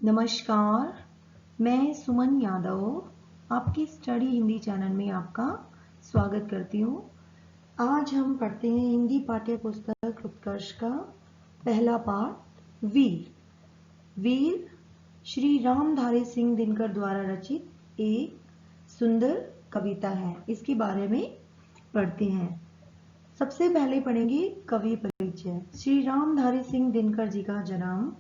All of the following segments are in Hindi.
नमस्कार, मैं सुमन यादव आपकी स्टडी हिंदी चैनल में आपका स्वागत करती हूँ। आज हम पढ़ते हैं हिंदी पाठ्य पुस्तक उत्कर्ष का पहला पाठ वीर श्री रामधारी सिंह दिनकर द्वारा रचित एक सुंदर कविता है। इसके बारे में पढ़ते हैं। सबसे पहले पढ़ेंगे कवि परिचय। श्री रामधारी सिंह दिनकर जी का जन्म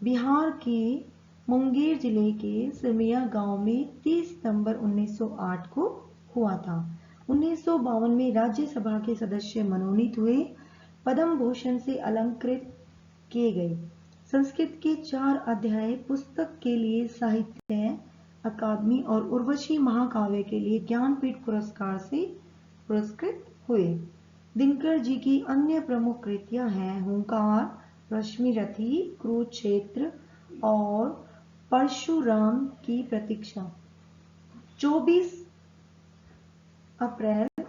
बिहार के मुंगेर जिले के सिमिया गांव में 30 सितंबर 1908 को हुआ था। 1952 में राज्यसभा के सदस्य मनोनीत हुए, पद्म भूषण से अलंकृत किए गए। संस्कृत के 4 अध्याय पुस्तक के लिए साहित्य अकादमी और उर्वशी महाकाव्य के लिए ज्ञानपीठ पुरस्कार से पुरस्कृत हुए। दिनकर जी की अन्य प्रमुख कृतियां हैं हुंकार, रश्मिरथी, कुरुक्षेत्र और परशुराम की प्रतीक्षा। 24 अप्रैल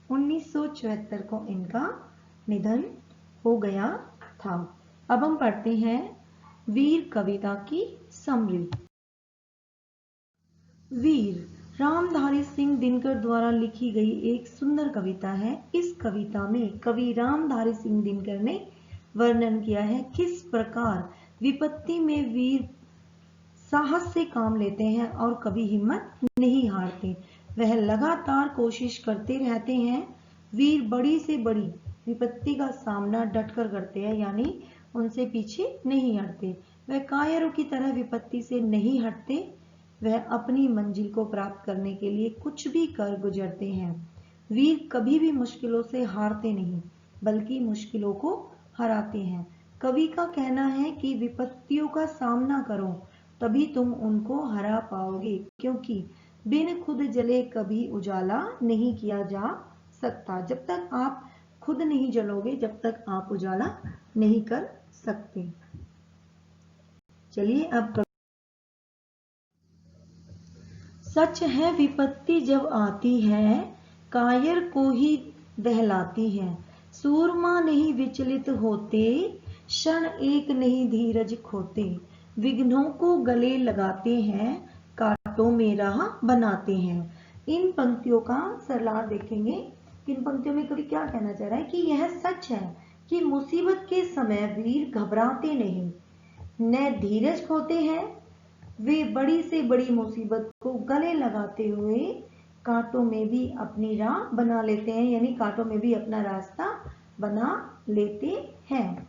1974 को इनका निधन हो गया था। अब हम पढ़ते हैं वीर कविता की समरी। वीर रामधारी सिंह दिनकर द्वारा लिखी गई एक सुंदर कविता है। इस कविता में कवि रामधारी सिंह दिनकर ने वर्णन किया है किस प्रकार विपत्ति में वीर साहस से काम लेते हैं और कभी हिम्मत नहीं हारते। वह लगातार कोशिश करते रहते हैं। वीर बड़ी से बड़ी विपत्ति का सामना डटकर करते हैं, यानी उनसे पीछे नहीं हटते। वह कायरों की तरह विपत्ति से नहीं हटते। वह अपनी मंजिल को प्राप्त करने के लिए कुछ भी कर गुजरते हैं। वीर कभी भी मुश्किलों से हारते नहीं, बल्कि मुश्किलों को हराते हैं। कवि का कहना है कि विपत्तियों का सामना करो, तभी तुम उनको हरा पाओगे, क्योंकि बिन खुद जले कभी उजाला नहीं किया जा सकता। जब तक आप खुद नहीं जलोगे, जब तक आप उजाला नहीं कर सकते। चलिए अब सच है विपत्ति जब आती है, कायर को ही दहलाती है। सूरमा नहीं विचलित होते, क्षण एक नहीं धीरज खोते। विघ्नों को गले लगाते हैं, कांटों में राह बनाते हैं। इन पंक्तियों का सरलार देखेंगे। इन पंक्तियों में कवि क्या कहना चाह रहा है कि यह सच है कि मुसीबत के समय वीर घबराते नहीं, न धीरज खोते हैं। वे बड़ी से बड़ी मुसीबत को गले लगाते हुए कांटों में भी अपनी राह बना लेते हैं, यानी कांटों में भी अपना रास्ता बना लेते हैं।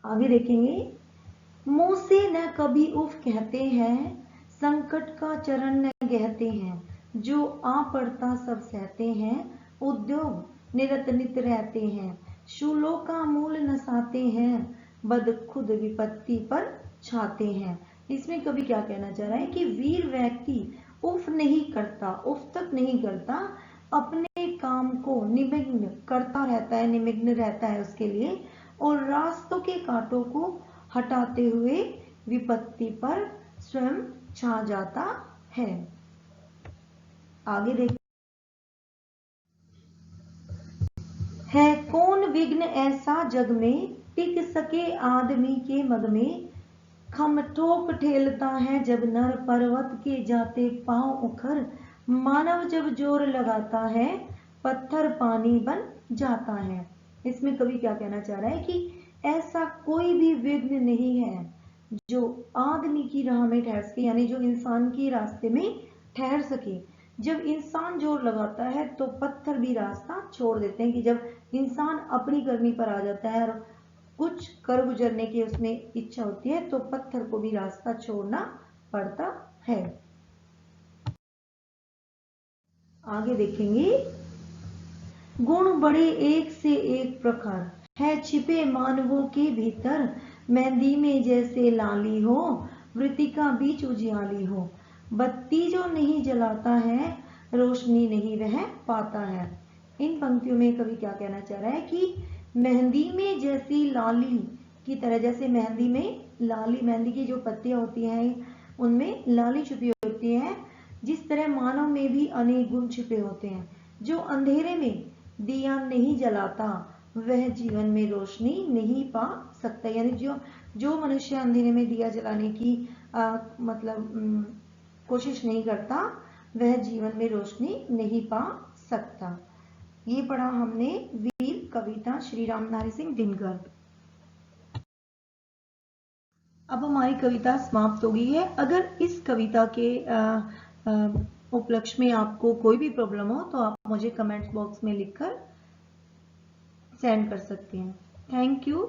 आगे देखेंगे। मुंह से न कभी उफ कहते हैं, संकट का चरण न गहते हैं। जो आ पड़ता सब सहते हैं, उद्योग निरत नित रहते हैं। शूलों का मूल नसाते हैं, बद खुद विपत्ति पर छाते हैं। इसमें कवि क्या कहना चाह रहा है कि वीर व्यक्ति उफ नहीं करता, उफ तक नहीं करता, अपने काम को निमग्न करता रहता है, निमग्न रहता है उसके लिए, और रास्तों के कांटों को हटाते हुए विपत्ति पर स्वयं छा जाता है। आगे देखिए। है कौन विघ्न ऐसा जग में, टिक सके आदमी के मग में। खम ठोक ठेलता है जब नर, पर्वत के जाते पांव उखर। मानव जब जोर लगाता है, पत्थर पानी बन जाता है। इसमें कवि क्या कहना चाह रहा है कि ऐसा कोई भी विघ्न नहीं है जो आदमी की राह में ठहर सके, यानी जो इंसान के रास्ते में ठहर सके। जब इंसान जोर लगाता है तो पत्थर भी रास्ता छोड़ देते हैं, कि जब इंसान अपनी करनी पर आ जाता है और कुछ कर गुजरने की उसमें इच्छा होती है, तो पत्थर को भी रास्ता छोड़ना पड़ता है। आगे देखेंगे। गुण बड़े एक से एक प्रखर, है छिपे मानवों के भीतर। मेहंदी में जैसे लाली हो, वृत्तिका बीच उजियाली हो। बत्ती जो नहीं जलाता है, रोशनी नहीं वह पाता है। इन पंक्तियों में कवि क्या कहना चाह रहा है कि मेहंदी में जैसी लाली की तरह, जैसे मेहंदी में लाली, मेहंदी की जो पत्तियां होती हैं उनमें लाली छुपी होती है, जिस तरह मानव में भी अनेक गुण छिपे होते हैं। जो अंधेरे में दिया नहीं जलाता, वह जीवन में रोशनी नहीं पा सकता। यानी जो मनुष्य अंधेरे में दिया जलाने की कोशिश नहीं करता, वह जीवन में रोशनी नहीं पा सकता। ये पढ़ा हमने वीर कविता श्री राम नारी सिंह दिनकर। अब हमारी कविता समाप्त हो गई है। अगर इस कविता के उपलक्ष्य में आपको कोई भी प्रॉब्लम हो तो आप मुझे कमेंट्स बॉक्स में लिखकर सेंड कर सकते हैं। Thank you.